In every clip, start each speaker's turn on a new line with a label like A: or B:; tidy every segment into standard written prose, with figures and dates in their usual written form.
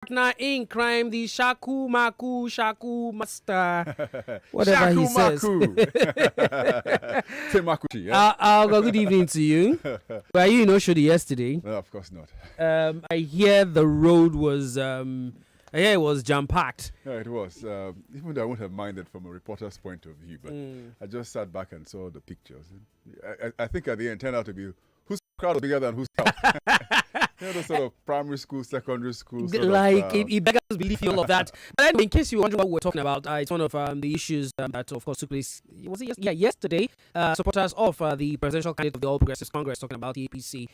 A: partner in crime, the Shaku Master, whatever he says.
B: Temakuchi, yeah?
A: Good evening to you. Were you in Oshodi yesterday?
B: No, of course not.
A: I hear the road was, it was jam-packed.
B: Yeah, it was. Even though I wouldn't have minded from a reporter's point of view, but I just sat back and saw the pictures. I think at the end, it turned out to be whose crowd was bigger than whose crowd. The sort of primary school, secondary school.
A: It beggars belief all of that. But anyway, in case you're wondering what we're talking about, it's one of the issues that, of course, took place. Was it yesterday? Supporters of the presidential candidate of the All Progressives Congress, talking about the APC,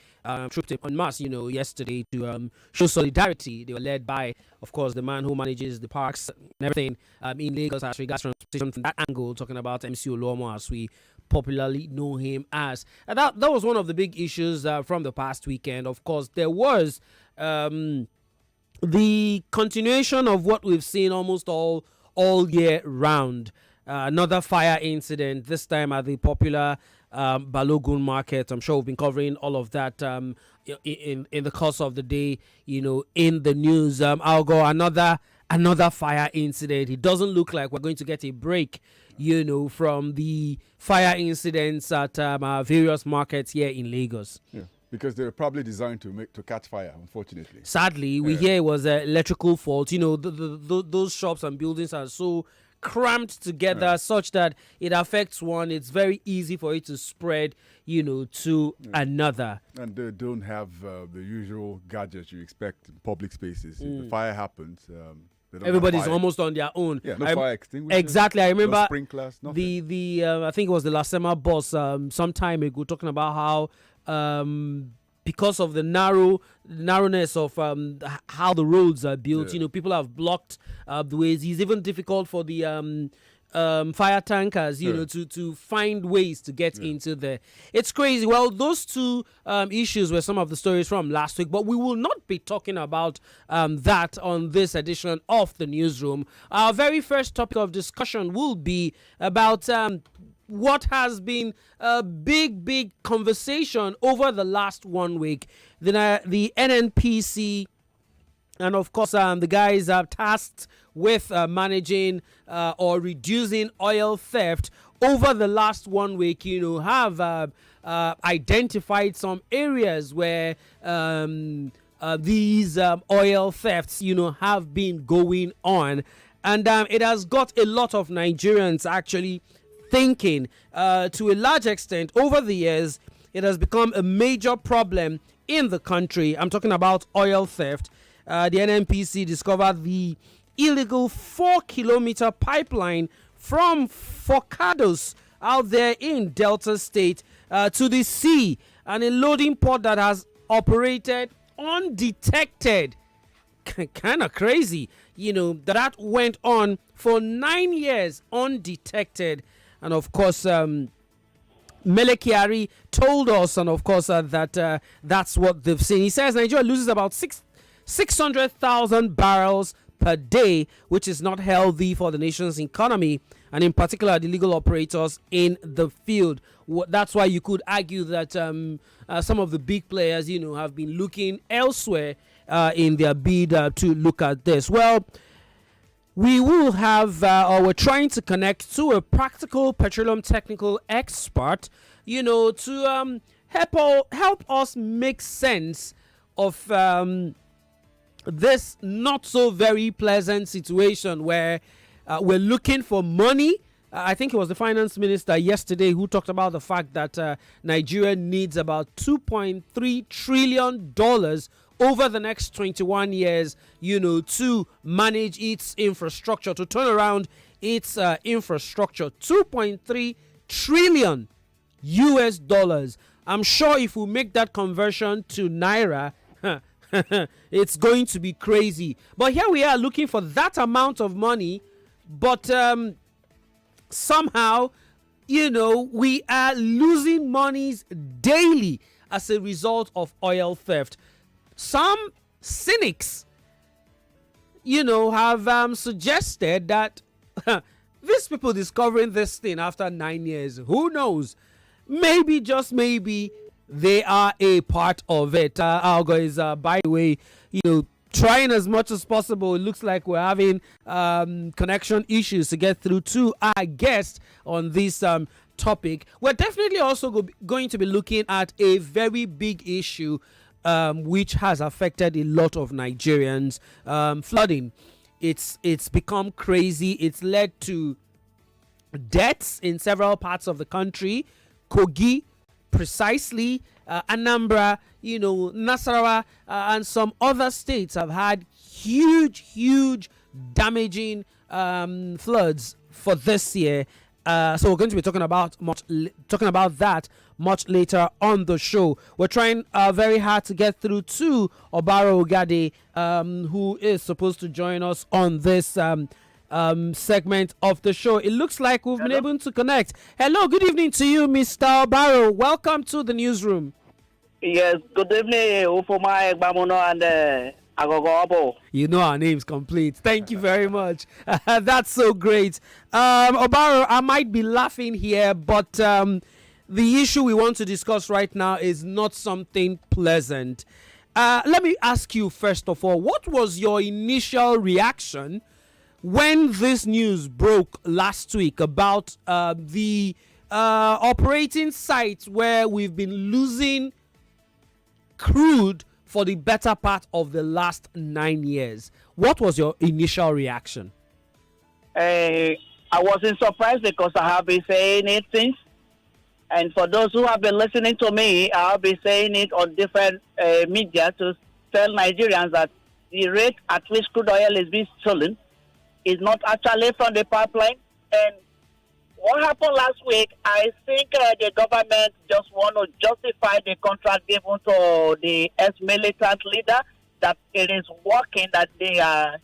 A: trooped en masse, yesterday to show solidarity. They were led by, of course, the man who manages the parks and everything in Lagos as regards transportation from that angle, talking about MC Ufuoma, as we popularly know him as. And that was one of the big issues from the past weekend. Of course, there was the continuation of what we've seen almost all year round. Another fire incident, this time at the popular Balogun market. I'm sure we've been covering all of that in the course of the day, in the news. Aghogho, another fire incident. It doesn't look like we're going to get a break, from the fire incidents at various markets here in Lagos.
B: Yeah, because they were probably designed to catch fire, unfortunately.
A: Sadly, we hear it was an electrical fault. Those shops and buildings are so cramped together such that it affects one. It's very easy for it to spread, to another. And
B: they don't have the usual gadgets you expect in public spaces. If the fire happens,
A: everybody's almost on their own.
B: Yeah, no fire extinguishers.
A: Exactly. I remember
B: no sprinklers, nothing.
A: the I think it was the Lasema boss some time ago talking about how because of the narrowness of how the roads are built, people have blocked the ways. It's even difficult for the fire tankers, to find ways to get into there. It's crazy. Well, those two issues were some of the stories from last week, but we will not be talking about that on this edition of the Newsroom. Our very first topic of discussion will be about what has been a big conversation over the last 1 week. The NNPC and, of course, the guys are tasked with managing or reducing oil theft over the last 1 week, have identified some areas where these oil thefts, have been going on. And it has got a lot of Nigerians actually thinking. To a large extent, over the years, it has become a major problem in the country. I'm talking about oil theft. The NNPC discovered the illegal 4-kilometer pipeline from Forcados out there in Delta State to the sea, and a loading port that has operated undetected. Kind of crazy, that went on for 9 years undetected. And of course, Mele Kyari told us, and of course, that that's what they've seen. He says Nigeria loses about 600,000 barrels per day, which is not healthy for the nation's economy, and in particular the legal operators in the field. That's why you could argue that some of the big players, have been looking elsewhere in their bid to look at this. Well, we will have, or we're trying to connect to a practical petroleum technical expert, to help us make sense of this not so very pleasant situation where we're looking for money. I think it was the finance minister yesterday who talked about the fact that Nigeria needs about $2.3 trillion over the next 21 years, to manage its infrastructure, to turn around its infrastructure. 2.3 trillion US dollars. I'm sure if we make that conversion to Naira, it's going to be crazy. But here we are looking for that amount of money, but somehow, we are losing monies daily as a result of oil theft. Some cynics, have suggested that these people discovering this thing after 9 years, who knows? Maybe, just maybe, they are a part of it. Aghogho is, by the way, trying as much as possible. It looks like we're having connection issues to get through to our guest on this topic. We're definitely also going to be looking at a very big issue which has affected a lot of Nigerians. Flooding. It's become crazy. It's led to deaths in several parts of the country. Kogi, precisely, Anambra, Nasarawa, and some other states have had huge damaging floods for this year. So we're going to be talking about that much later on the show. We're trying very hard to get through to Obaro Ogade, who is supposed to join us on this segment of the show. It looks like we've been able to connect. Hello, good evening to you, Mr. Obaro. Welcome to the newsroom.
C: Yes, good evening, Ufuoma, Egbamuno, and Aghogho, Oboh.
A: You know our names complete. Thank you very much. That's so great. Obaro, I might be laughing here, but the issue we want to discuss right now is not something pleasant. Let me ask you, first of all, what was your initial reaction when this news broke last week about the operating sites where we've been losing crude for the better part of the last 9 years? What was your initial reaction?
C: I wasn't surprised because I have been saying it since. And for those who have been listening to me, I'll be saying it on different media to tell Nigerians that the rate at which crude oil is being stolen is not actually from the pipeline. And what happened last week, I think the government just want to justify the contract given to the ex-militant leader, that it is working, that they are,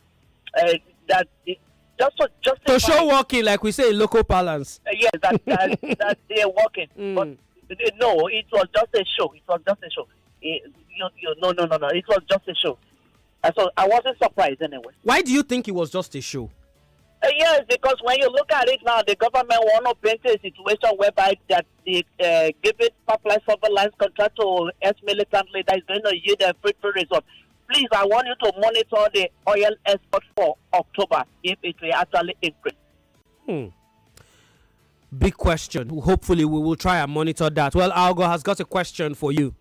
C: just to justify.
A: To show working, like we say in local parlance.
C: Yes, that they are working. But no, it was just a show. It was just a show. No. It was just a show. So I wasn't surprised anyway.
A: Why do you think it was just a show?
C: Yes, because when you look at it now, the government want to paint a situation whereby that the giving pipeline surveillance contract to ex-militant leader is going to yield a fruitful result. Please, I want you to monitor the oil export for October if it will actually increase.
A: Big question. Hopefully, we will try and monitor that. Well, Aghogho has got a question for you.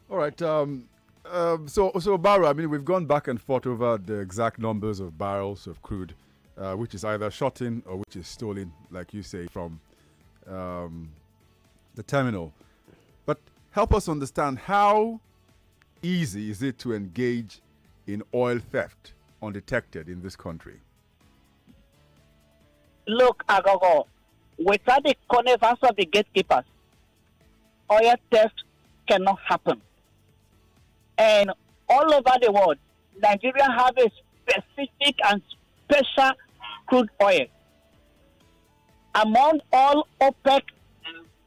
B: All right. So Barrow, I mean, we've gone back and forth over the exact numbers of barrels of crude, which is either shot in or which is stolen, like you say, from the terminal. But help us understand, how easy is it to engage in oil theft undetected in this country?
C: Look, Aghogho, without the connivance of the gatekeepers, oil theft cannot happen. And all over the world, Nigeria have a specific and special crude oil. Among all OPEC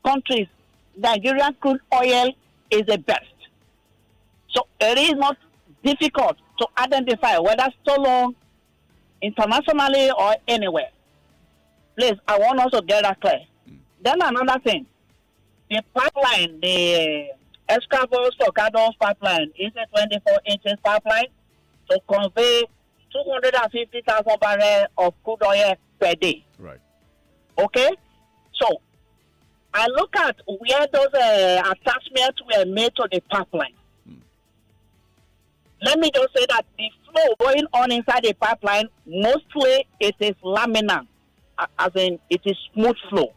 C: countries, Nigerian crude oil is the best. So it is not difficult to identify whether stolen internationally or anywhere. Please, I want us to get that clear. Then another thing, the pipeline, the Escravos Stocados pipeline is a 24-inch pipeline to convey 250,000 barrels of crude oil per day.
B: Right.
C: Okay? So, I look at where those attachments were made to the pipeline. Let me just say that the flow going on inside the pipeline, mostly it is laminar, as in it is smooth flow.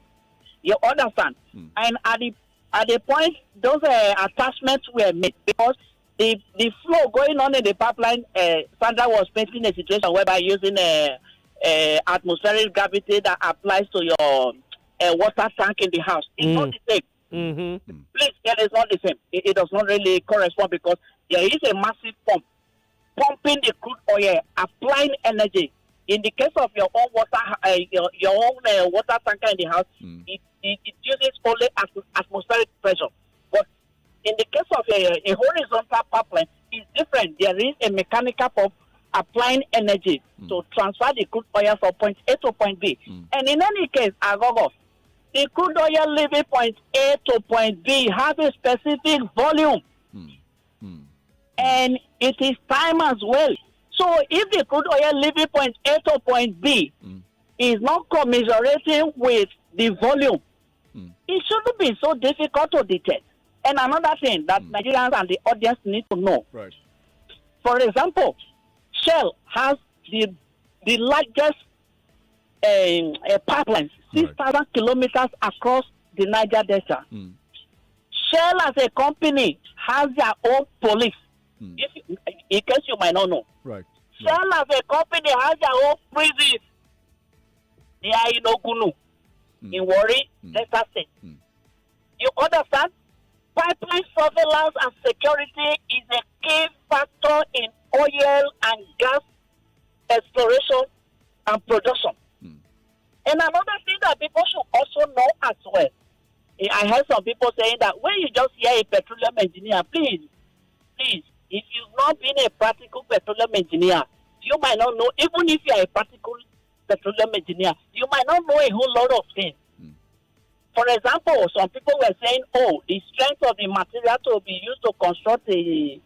C: You understand? And at the point those attachments were made, because the flow going on in the pipeline, Sandra was painting a situation whereby using atmospheric gravity that applies to your water tank in the house. It's not the same. Please, it is not the same. It does not really correspond, because there is a massive pump pumping the crude oil, applying energy. In the case of your own water, your own water tanker in the house, it uses only atmospheric pressure. But in the case of a horizontal pipeline, it's different. There is a mechanical pump applying energy to transfer the crude oil from point A to point B. And in any case, Aghogho, the crude oil leaving point A to point B has a specific volume. and it is time as well. So if the crude oil leaving point A to point B is not commiserating with the volume, it shouldn't be so difficult to detect. And another thing that Nigerians and the audience need to know.
B: Right.
C: For example, Shell has the largest pipelines, 6,000 kilometers across the Niger Delta. Shell as a company has their own police. In case you might not know.
B: Right.
C: Shell as a company has their own prisons. They are in Oghogho, in Warri, Delta State. You understand? Pipeline surveillance and security is a key factor in oil and gas exploration and production. And another thing that people should also know as well, I heard some people saying that when you just hear a petroleum engineer, please, if you've not been a practical petroleum engineer, you might not know, even if you are a practical petroleum engineer, you might not know a whole lot of things. For example, some people were saying, the strength of the material to be used to construct the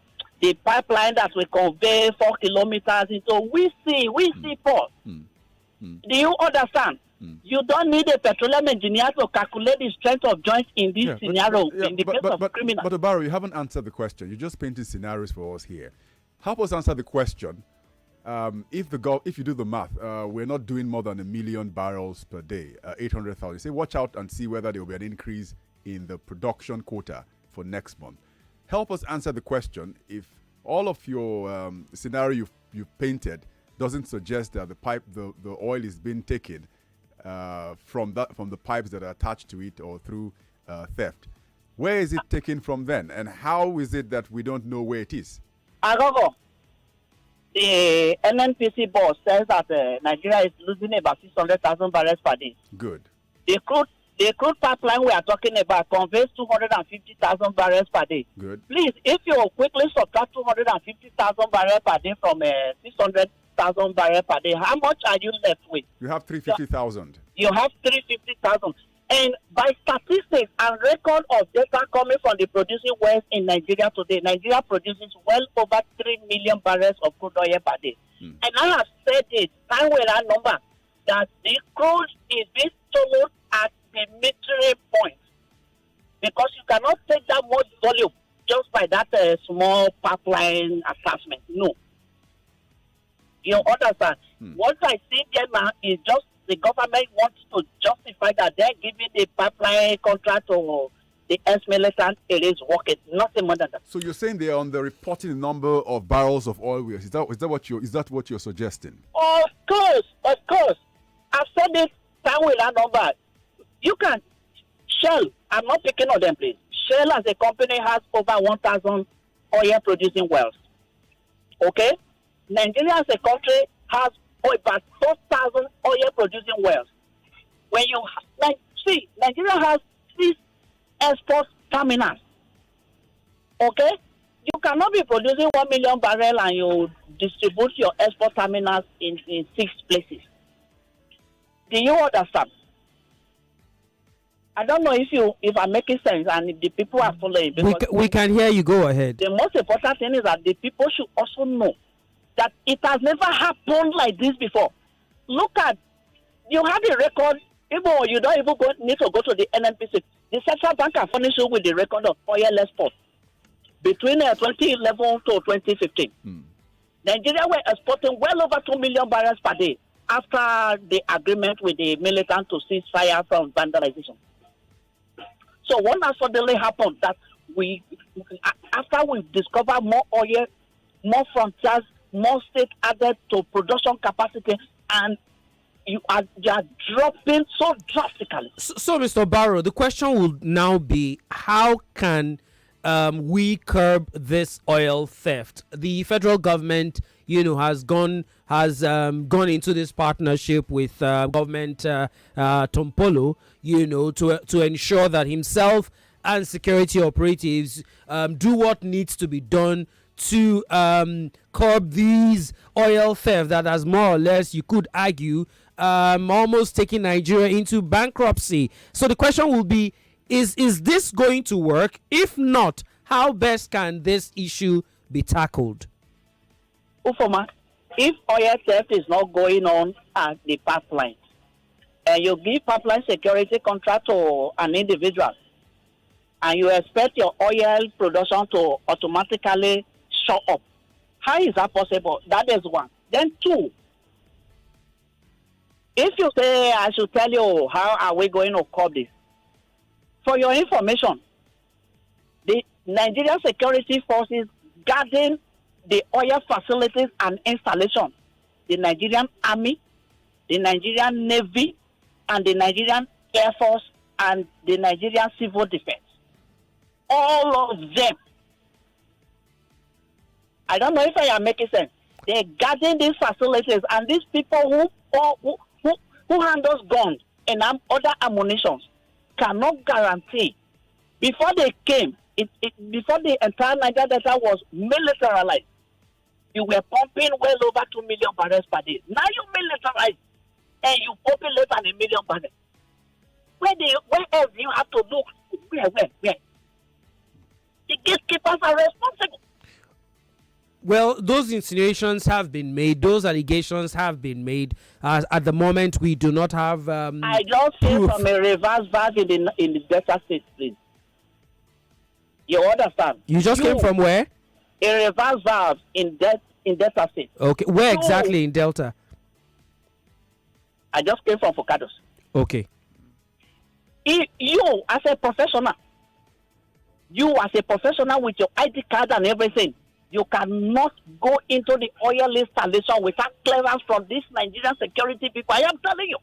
C: pipeline that will convey 4 kilometers into we see port. Do you understand? You don't need a petroleum engineer to calculate the strength of joints in this scenario, in the case of criminal.
B: But Oboh, you haven't answered the question. You just painted scenarios for us here. Help us answer the question. If you do the math, we're not doing more than 1 million barrels per day, 800,000. Say, watch out and see whether there will be an increase in the production quota for next month. Help us answer the question. If all of your scenario you've painted doesn't suggest that the oil is being taken from the pipes that are attached to it or through theft, where is it taken from then, and how is it that we don't know where it is?
C: Aghogho, the NNPC board says that Nigeria is losing about 600,000 barrels per day.
B: Good.
C: The crude pipeline we are talking about conveys 250,000 barrels per day.
B: Good.
C: Please, if you quickly subtract 250,000 barrels per day from 600,000 barrels per day, how much are you left with?
B: You have 350,000.
C: You have 350,000. And by statistics and record of data coming from the producing wells in Nigeria today, Nigeria produces well over 3 million barrels of crude oil per day. And I have said it, time with that number, that the crude is being stored at the metering point. Because you cannot take that much volume just by that small pipeline attachment. No. You understand? What I see there now is just the government wants to justify that they're giving the pipeline contract to the ex-militant. It is working, nothing more than that.
B: So you're saying they are on the reporting number of barrels of oil? Is that what you're suggesting?
C: Of course. I've said this time with that number. You can Shell. I'm not picking on them, please. Shell as a company has over 1,000 oil producing wells. Okay, Nigeria as a country has about 4,000 oil producing wells. When you see, Nigeria has 6 export terminals. Okay, you cannot be producing 1 million barrels and you distribute your export terminals in 6 places. Do you understand? I don't know if I'm making sense and if the people are following.
A: We can hear you. Go ahead.
C: The most important thing is that the people should also know that it has never happened like this before. Look at, you have a record, even you don't even need to go to the NNPC. The Central Bank can furnish you with the record of oil export between 2011 to 2015. Nigeria were exporting well over 2 million barrels per day after the agreement with the militant to cease fire from vandalization. So what has suddenly happened that after we discover more oil, more frontiers, more states added to production capacity, and you are dropping so drastically.
A: So Mr. Barrow, the question will now be, how can we curb this oil theft? The federal government, has gone into this partnership with government Tompolo, to ensure that himself and security operatives do what needs to be done to curb these oil theft that has more or less, you could argue, almost taking Nigeria into bankruptcy. So the question will be, is this going to work? If not, how best can this issue be tackled?
C: Ufuoma, if oil theft is not going on at the pipeline, and you give pipeline security contract to an individual, and you expect your oil production to automatically show up, how is that possible? That is one. Then two, if you say I should tell you how are we going to curb this, for your information, the Nigerian security forces guarding the oil facilities and installation, the Nigerian Army, the Nigerian Navy, and the Nigerian Air Force, and the Nigerian Civil Defense. All of them. I don't know if I am making sense. They're guarding these facilities, and these people who handles guns and other ammunitions cannot guarantee. Before they came, before the entire Niger Delta was militarized, you were pumping well over 2 million barrels per day. Now you militarize and you pumping less than 1 million barrels. Where else you have to look? Where? The gatekeepers are responsible.
A: Well, those insinuations have been made. Those allegations have been made. At the moment, we do not have.
C: I just came from a reverse valve in the Delta State, please. You understand?
A: You just came from where?
C: A reverse valve in Delta State.
A: Okay, where exactly in Delta?
C: I just came from Focados.
A: Okay.
C: You as a professional with your ID card and everything, you cannot go into the oil installation without clearance from these Nigerian security people. I am telling you.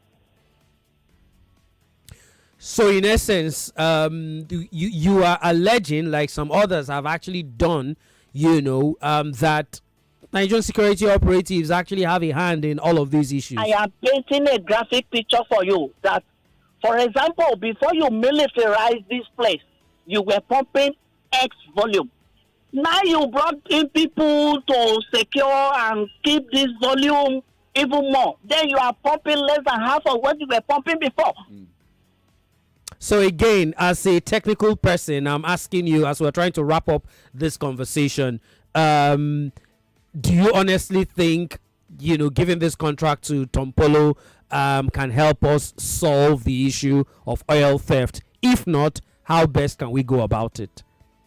A: So, in essence, you are alleging, like some others have actually done, that Nigerian security operatives actually have a hand in all of these issues.
C: I am painting a graphic picture for you that, for example, before you militarize this place, you were pumping X volume. Now you brought in people to secure and keep this volume even more. Then you are pumping less than half of what you were pumping before.
A: So again, as a technical person, I'm asking you, as we're trying to wrap up this conversation, do you honestly think, giving this contract to Tompolo can help us solve the issue of oil theft? If not, how best can we go about it?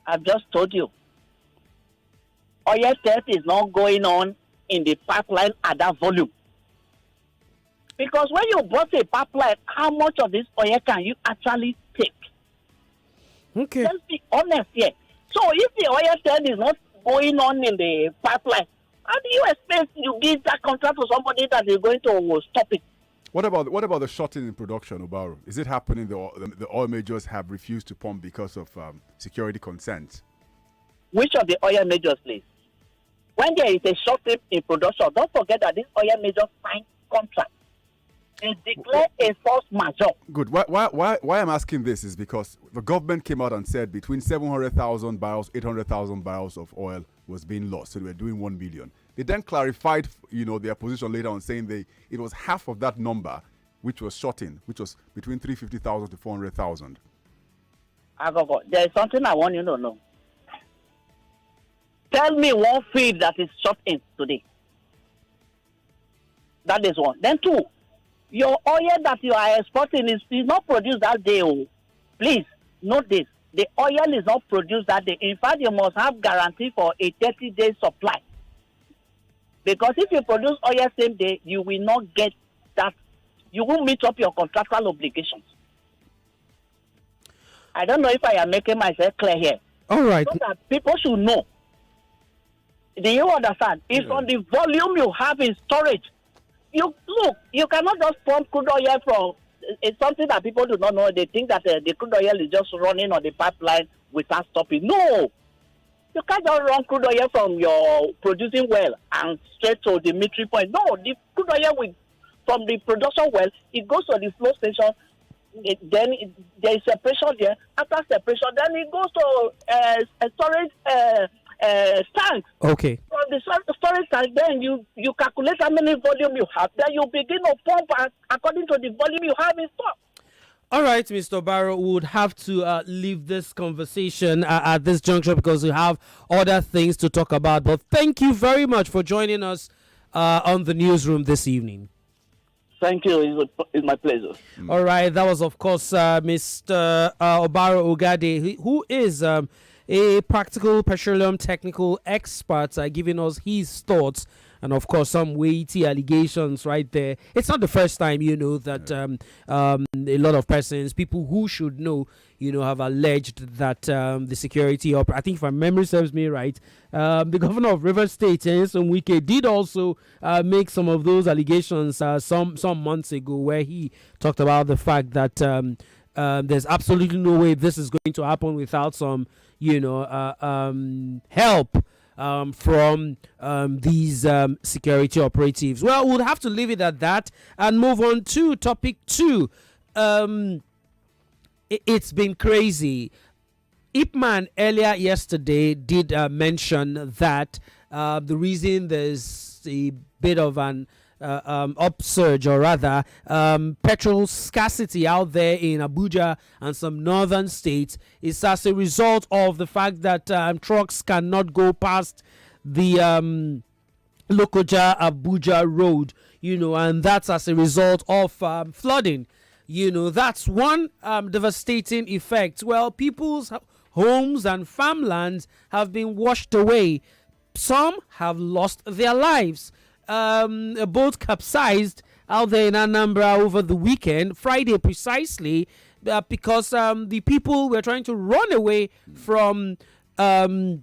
C: I've just told you. Oil theft is not going on in the pipeline at that volume. Because when you bought a pipeline, how much of this oil can you actually take?
A: Okay.
C: Let's be honest here. So if the oil theft is not going on in the pipeline, how do you expect you give that contract to somebody that is going to stop it?
B: What about the shorting in production, Obaru? Is it happening? The oil majors have refused to pump because of security concerns.
C: Which of the oil majors, please? When there is a shortage in production, don't forget that these oil majors sign contracts. They declare a force majeure.
B: Good. Why I'm asking this is because the government came out and said between 700,000 barrels, 800,000 barrels of oil was being lost. So they were doing 1 million. They then clarified, their position later on, saying it was half of that number which was shorting, which was between 350,000 to 400,000.
C: Aghogho, there is something I want you to know. Tell me one field that is shorting today. That is one. Then two, your oil that you are exporting is not produced that day. Oh. Please, note this. The oil is not produced that day. In fact, you must have guarantee for a 30-day supply. Because if you produce oil same day, you will not get that. You will meet up your contractual obligations. I don't know if I am making myself clear here.
A: All right.
C: So that people should know. Do you understand? It's on the volume you have in storage. You cannot just pump crude oil from. It's something that people do not know. They think that the crude oil is just running on the pipeline without stopping. No, you can't just run crude oil from your producing well and straight to the military point. No, the crude oil from the production well, it goes to the flow station. Then there is separation there. After separation, then it goes to a storage tank.
A: Okay.
C: From the storage tank, then you calculate how many volume you have. Then you begin to pump according to the volume you have in stock.
A: All right, Mr. Barrow, we would have to leave this conversation at this juncture because we have other things to talk about. But thank you very much for joining us on the newsroom this evening.
C: Thank you. It's my pleasure.
A: All right, that was, of course, Mr. Obaro Ogade, who is a practical petroleum technical expert, giving us his thoughts and, of course, some weighty allegations right there. It's not the first time, that a lot of persons, people who should know, have alleged that the security I think if my memory serves me right, the governor of Rivers State, Nyesom Wike, did also make some of those allegations some months ago, where he talked about the fact that there's absolutely no way this is going to happen without some, help from these security operatives. Well, we'll have to leave it at that and move on to topic 2. It's been crazy. Ipman earlier yesterday did mention that the reason there's a bit of an upsurge, or rather petrol scarcity out there in Abuja and some northern states, is as a result of the fact that trucks cannot go past the Lokoja Abuja road, and that's as a result of flooding. That's one devastating effect. Well, people's homes and farmlands have been washed away. Some have lost their lives. A boat capsized out there in Anambra over the weekend, Friday precisely, because the people were trying to run away from the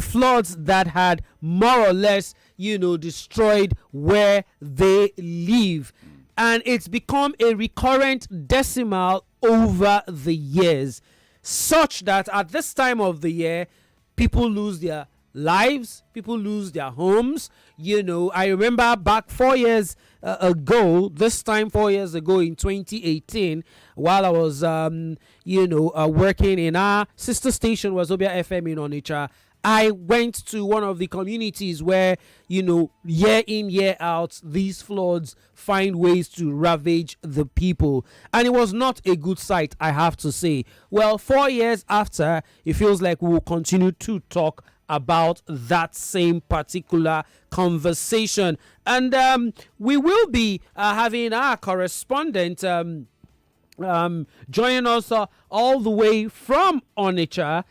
A: floods that had more or less, destroyed where they live. And it's become a recurrent decimal over the years, such that at this time of the year, people lose their lives, people lose their homes. I remember back 4 years ago, this time 4 years ago in 2018, while I was, working in our sister station, Wazobia FM in Onitsha, I went to one of the communities where, year in, year out, these floods find ways to ravage the people. And it was not a good sight, I have to say. Well, 4 years after, it feels like we will continue to talk about that same particular conversation. And we will be having our correspondent joining us all the way from Onitsha.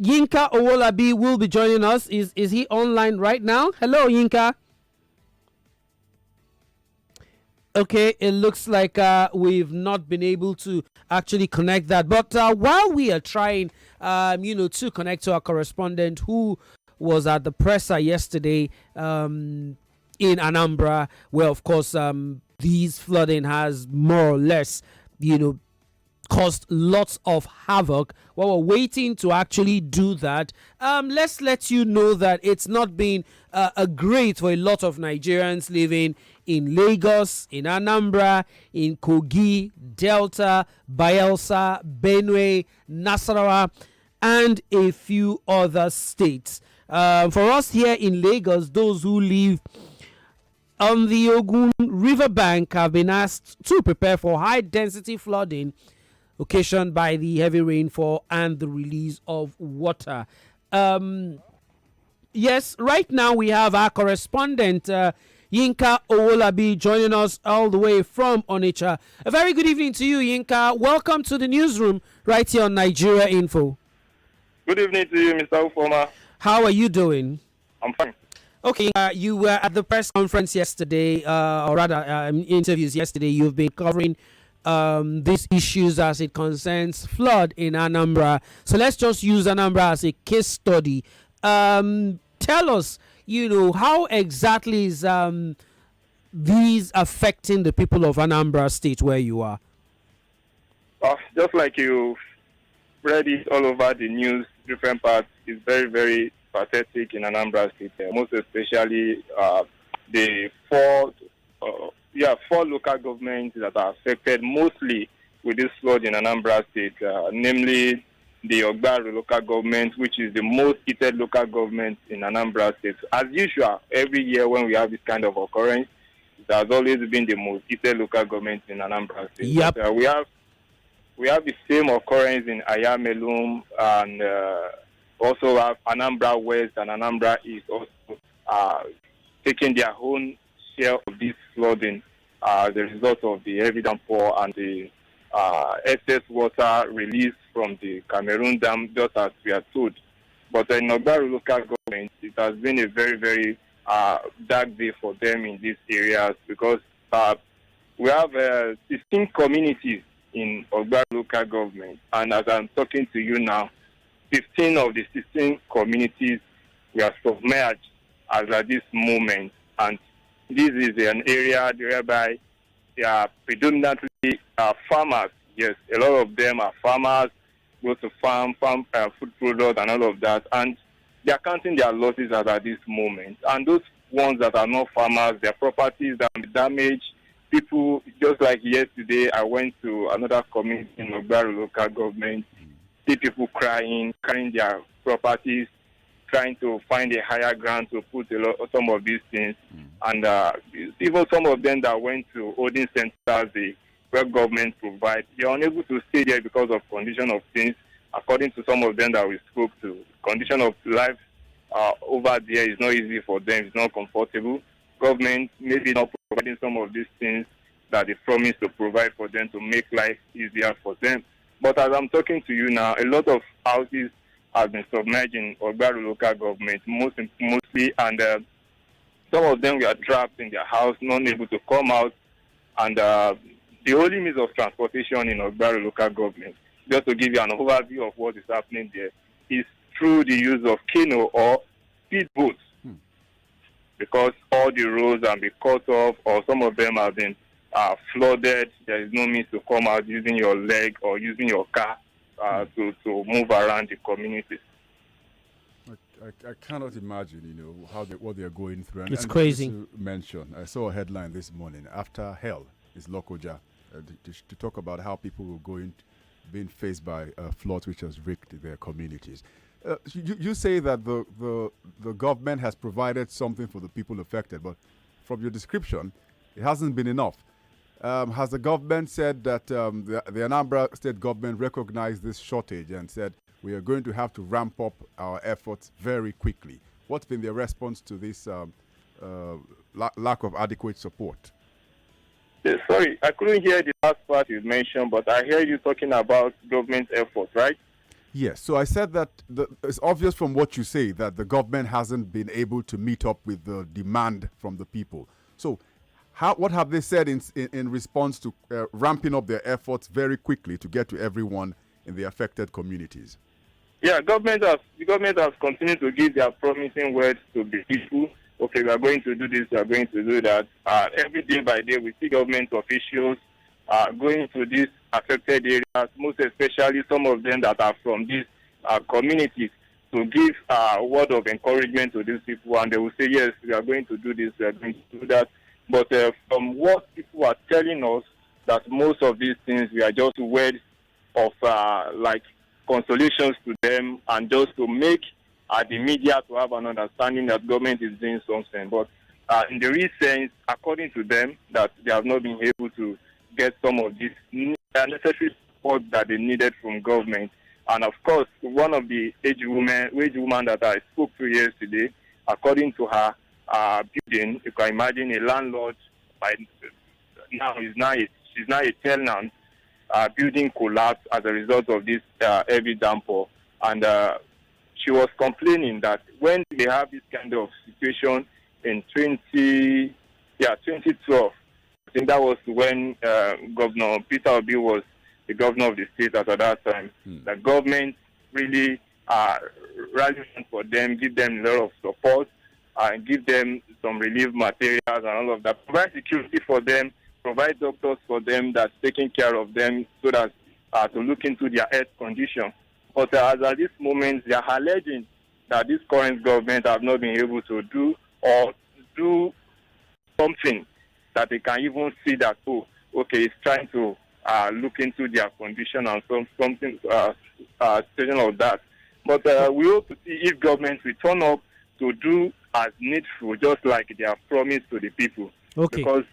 A: Yinka Owolabi will be joining us. Is he online right now? Hello, Yinka. Okay, it looks like we've not been able to actually connect that. But while we are trying, to connect to our correspondent who was at the presser yesterday in Anambra, where, of course, these flooding has more or less, caused lots of havoc. While we're waiting to actually do that, let's let you know that it's not been a great for a lot of Nigerians living in Lagos, in Anambra, in Kogi, Delta, Bayelsa, Benue, Nasarawa, and a few other states. For us here in Lagos, those who live on the Ogun riverbank have been asked to prepare for high density flooding occasioned by the heavy rainfall and the release of water. Yes, right now we have our correspondent Yinka Owolabi joining us all the way from Onitsha. A very good evening to you, Yinka. Welcome to the newsroom right here on Nigeria Info.
D: Good evening to you, Mr. Ufuoma.
A: How are you doing?
D: I'm fine.
A: Okay, you were at the press conference yesterday, or rather interviews yesterday. You've been covering these issues as it concerns flood in Anambra. So let's just use Anambra as a case study. Tell us, how exactly is these affecting the people of Anambra State where you are?
D: Just like you read it all over the news, different parts, it's very, very pathetic in Anambra State, most especially the four local governments that are affected mostly with this flood in Anambra State, namely the Oboh local government, which is the most heated local government in Anambra State. As usual, every year when we have this kind of occurrence, it's has always been the most heated local government in Anambra State.
A: Yep.
D: But, we have the same occurrence in Ayamelum, and also have Anambra West and Anambra East also taking their own share of this flooding as a result of the heavy downpour and the excess water released from the Cameroon Dam, just as we are told. But in Ogbaru local government, it has been a very, very dark day for them in these areas, because we have 16 communities in Ogbaru local government, and as I'm talking to you now, 15 of the 16 communities were submerged as at this moment, and this is an area whereby they are predominantly farmers. Yes, a lot of them are farmers, go to farm food products and all of that, and they are counting their losses as at this moment. And those ones that are not farmers, their properties that are damaged. People, just like yesterday, I went to another community in Ogbaru local government, see people crying, carrying their properties, trying to find a higher ground to put some of these things. And even some of them that went to holding centers, where government provides, they are unable to stay there because of condition of things. According to some of them that we spoke to, condition of life over there is not easy for them, it's not comfortable. Government maybe not providing some of these things that they promised to provide for them to make life easier for them. But as I'm talking to you now, a lot of houses have been submerged in Ogbaru local government, mostly, and some of them were trapped in their house, not able to come out. And the only means of transportation in Ogbaru local government, just to give you an overview of what is happening there, is through the use of canoe or speedboats. Because all the roads have been cut off, or some of them have been flooded. There is no means to come out using your leg or using your car to move around the community.
B: I cannot imagine, what they are going through.
A: It's crazy.
B: To mention, I saw a headline this morning, after hell is Lokoja, to talk about how people were being faced by floods which has wrecked their communities. You say that the government has provided something for the people affected, but from your description, it hasn't been enough. Has the government said that the Anambra state government recognized this shortage and said we are going to have to ramp up our efforts very quickly? What's been their response to this lack of adequate support?
D: Sorry, I couldn't hear the last part you mentioned, but I hear you talking about government efforts, right?
B: Yes, so I said that it's obvious from what you say that the government hasn't been able to meet up with the demand from the people. So what have they said in response to ramping up their efforts very quickly to get to everyone in the affected communities?
D: Yeah, the government has continued to give their promising words to the people. Okay, we are going to do this, we are going to do that. Every day by day, we see government officials going to these affected areas, most especially some of them that are from these communities, to give a word of encouragement to these people, and they will say, yes, we are going to do this, we are going to do that. But from what people are telling us, that most of these things, we are just words of like consolations to them, and just to make the media to have an understanding that government is doing something. But in the real sense, according to them, that they have not been able to get some of this necessary support that they needed from government. And of course, one of the wage woman that I spoke to yesterday, according to her building, you can imagine a landlord she's now a tenant. Building collapsed as a result of this heavy downpour, and she was complaining that when they have this kind of situation in 2012. I think that was when Governor Peter Obi was the governor of the state at that time. The government really rallied for them, give them a lot of support, and give them some relief materials and all of that. Provide security for them, provide doctors for them that's taking care of them, so that to look into their health condition. But as at this moment, they are alleging that this current government have not been able to do something that they can even see that, it's trying to look into their condition and something situation of that. But we hope to see if government will turn up to do as needful, just like they have promised to the people.
A: Okay.
D: Because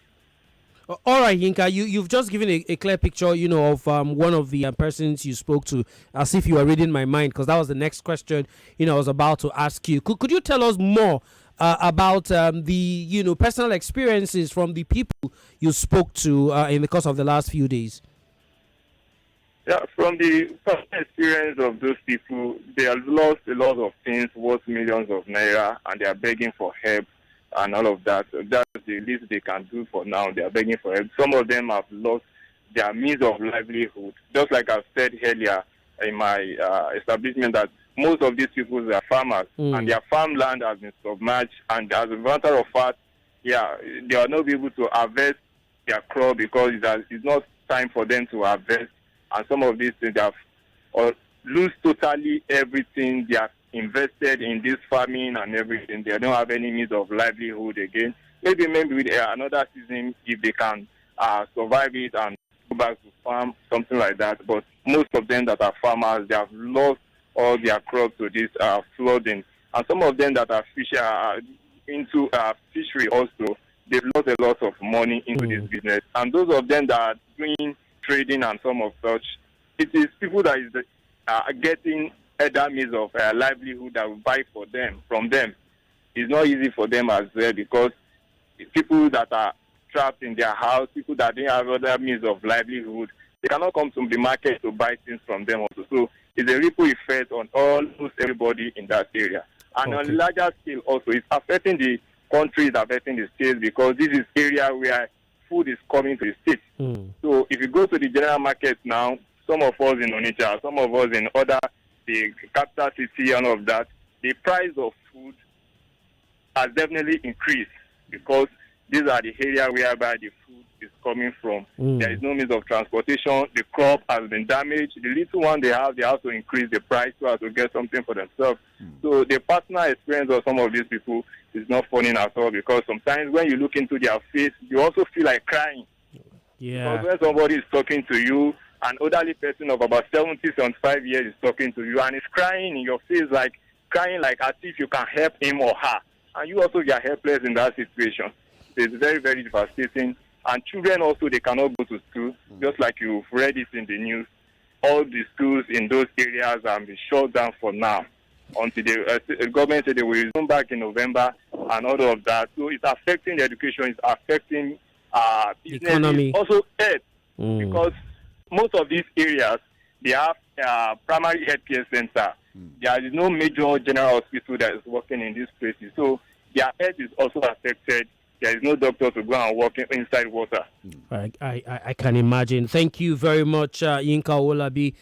A: All right, Yinka, you've just given a clear picture, of one of the persons you spoke to, as if you were reading my mind, because that was the next question, I was about to ask you. Could you tell us more about the, personal experiences from the people you spoke to in the course of the last few days?
D: Yeah, from the personal experience of those people, they have lost a lot of things worth millions of naira, and they are begging for help and all of that. So that's the least they can do for now. They are begging for help. Some of them have lost their means of livelihood. Just like I've said earlier in my establishment, that most of these people are farmers, and their farmland has been submerged. And as a matter of fact, they are not able to harvest their crop because it's not time for them to harvest. And some of these things have lose totally everything they have invested in this farming and everything. They don't have any means of livelihood again. Maybe with another season, if they can survive it and go back to farm, something like that. But most of them that are farmers, they have lost all their crops to this flooding. And some of them that are into fishery also, they've lost a lot of money into this business. And those of them that are doing trading and some of such, it is people that is getting other means of livelihood that will buy from them. It's not easy for them as well, because people that are trapped in their house, people that don't have other means of livelihood, they cannot come to the market to buy things from them also. So it's a ripple effect on almost everybody in that area. And on a larger scale also, it's affecting the country, it's affecting the states, because this is area where food is coming to the state. So if you go to the general market now, some of us in Onitsha, some of us in the capital city and all of that, the price of food has definitely increased, because these are the area whereby the food is coming from. There is no means of transportation. The crop has been damaged. The little one they have to increase the price so as to get something for themselves. So the personal experience of some of these people is not funny at all, because sometimes when you look into their face, you also feel like crying.
A: Yeah.
D: Because when somebody is talking to you, an elderly person of about 70, 75 years is talking to you and is crying in your face, crying like as if you can help him or her. And you also get helpless in that situation. It's very, very devastating. And children also, they cannot go to school, just like you've read it in the news. All the schools in those areas have been shut down for now, until the government said they will resume back in November and all of that. So it's affecting the education, it's affecting business,
A: economy,
D: also health, because most of these areas, they have primary health care center. There is no major general hospital that is working in these places. So their health is also affected. There is no doctor to go and work inside water.
A: I can imagine. Thank you very much, Yinka Olabi.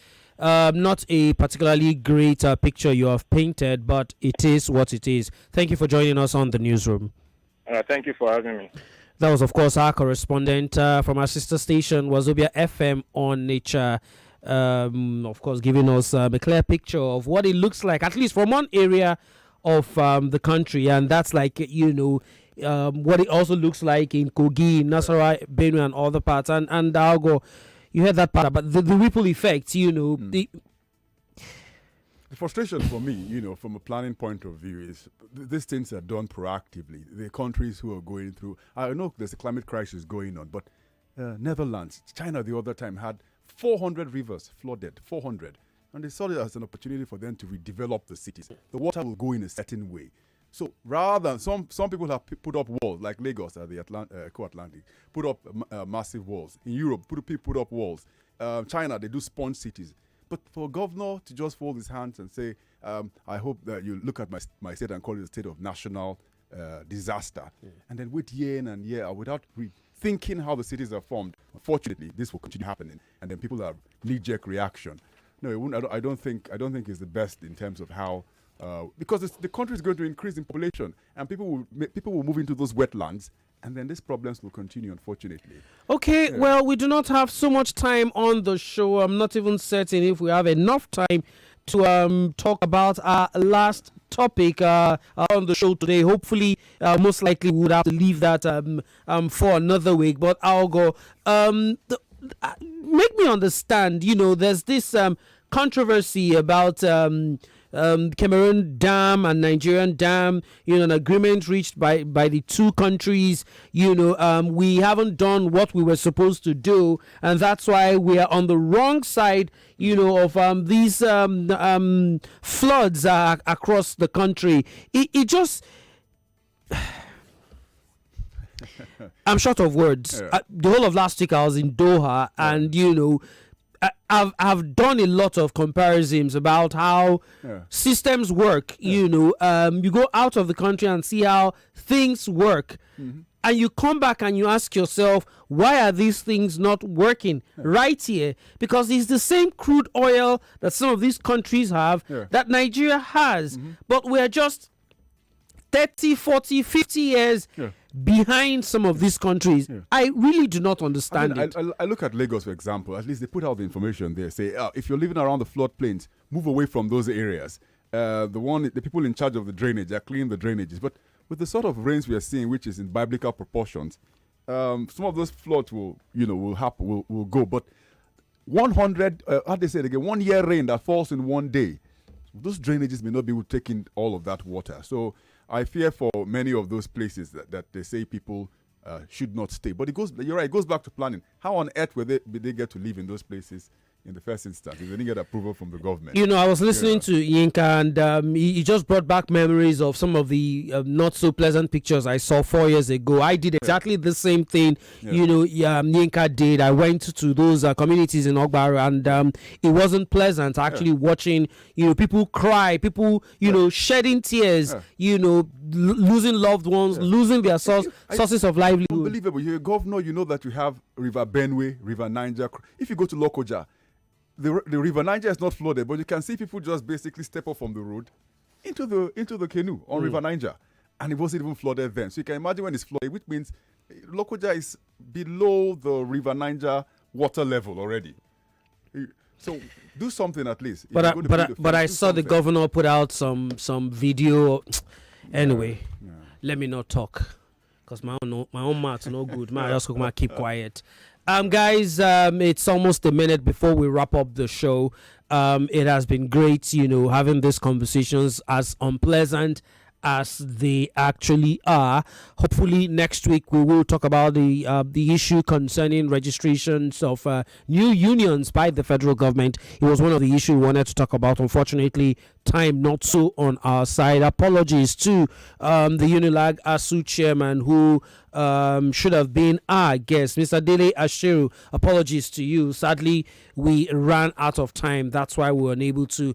A: Not a particularly great picture you have painted, but it is what it is. Thank you for joining us on the newsroom.
D: Thank you for having me.
A: That was, of course, our correspondent from our sister station, Wazobia FM on Nature. Of course, giving us a clear picture of what it looks like, at least from one area of the country. And that's like, what it also looks like in Kogi, Nasarawa, Benue, and other parts. And Aghogho, you heard that part, but the ripple effect,
B: The frustration for me, from a planning point of view, is these things are done proactively. The countries who are going through, I know there's a climate crisis going on, but Netherlands, China the other time had 400 rivers flooded, 400. And they saw it as an opportunity for them to redevelop the cities. The water will go in a certain way. So rather than some people have put up walls, like Lagos at the Co-Atlantic, put up massive walls. In Europe, people put up walls. China, they do sponge cities. But for a governor to just fold his hands and say, I hope that you look at my state and call it a state of national disaster, and then wait year in and year out without thinking how the cities are formed, unfortunately, this will continue happening. And then people have knee-jerk reaction. No, it wouldn't. I don't think it's the best in terms of how. Because the country is going to increase in population, and people will move into those wetlands, and then these problems will continue, unfortunately.
A: Okay, well, we do not have so much time on the show. I'm not even certain if we have enough time to talk about our last topic on the show today. Hopefully, most likely we would have to leave that for another week. But I'll go. Make me understand. There's this controversy about Cameroon dam and Nigerian dam, an agreement reached by the two countries. We haven't done what we were supposed to do, and that's why we are on the wrong side, of these floods across the country. It just I'm short of words.
B: Yeah.
A: The whole of last week I was in Doha, and I've done a lot of comparisons about how systems work. You go out of the country and see how things work, and you come back and you ask yourself, why are these things not working right here? Because it's the same crude oil that some of these countries have, that Nigeria has, but we're just 30, 40, 50 years behind some of these countries. I really do not understand it.
B: I look at Lagos, for example. At least they put out the information there. Say, if you're living around the floodplains, move away from those areas. The people in charge of the drainage are cleaning the drainages. But with the sort of rains we are seeing, which is in biblical proportions, some of those floods will happen, will go. But 100, how they say it again, 1 year rain that falls in one day, those drainages may not be able to take in all of that water. So I fear for many of those places that they say people should not stay. But you're right, it goes back to planning. How on earth will they get to live in those places in the first instance if they didn't get approval from the government? I
A: was listening to Yinka, and he just brought back memories of some of the not so pleasant pictures I saw 4 years ago. I did exactly the same thing, Yinka did. I went to those communities in Oboh, and it wasn't pleasant actually watching, people cry, people, shedding tears, losing loved ones, losing their sources of livelihood.
B: Unbelievable. You're a governor, you know that you have River Benue, River Niger. If you go to Lokoja, the River Niger is not flooded, but you can see people just basically step off from the road into the canoe on River Niger, and it wasn't even flooded then. So you can imagine when it's flooded, which means Lokoja is below the River Niger water level already. So do something at least.
A: But I saw the governor put out some video. Anyway, let me not talk because my own mouth no good. I just keep quiet. Guys, it's almost a minute before we wrap up the show. It has been great, having these conversations, as unpleasant as they actually are. Hopefully next week we will talk about the issue concerning registrations of new unions by the federal government. It was one of the issues we wanted to talk about. Unfortunately, time not so on our side. Apologies to the Unilag ASU chairman who should have been our guest, Mr. Dele Ashiru. Apologies to you. Sadly, we ran out of time. That's why we were unable to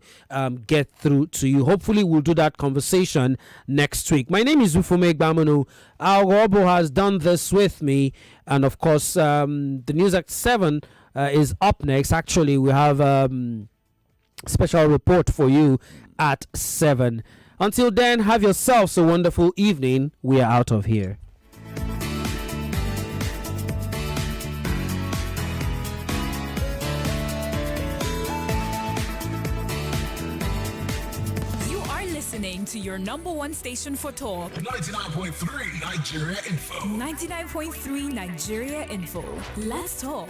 A: get through to you. Hopefully, we'll do that conversation next week. My name is Ufuoma Egbamuno. Oboh has done this with me. And of course, the News at 7 is up next. Actually, we have special report for you at 7. Until then, have yourselves a wonderful evening. We are out of here.
E: Listening to your number one station for talk.
F: 99.3 Nigeria Info.
E: 99.3 Nigeria Info. Let's talk.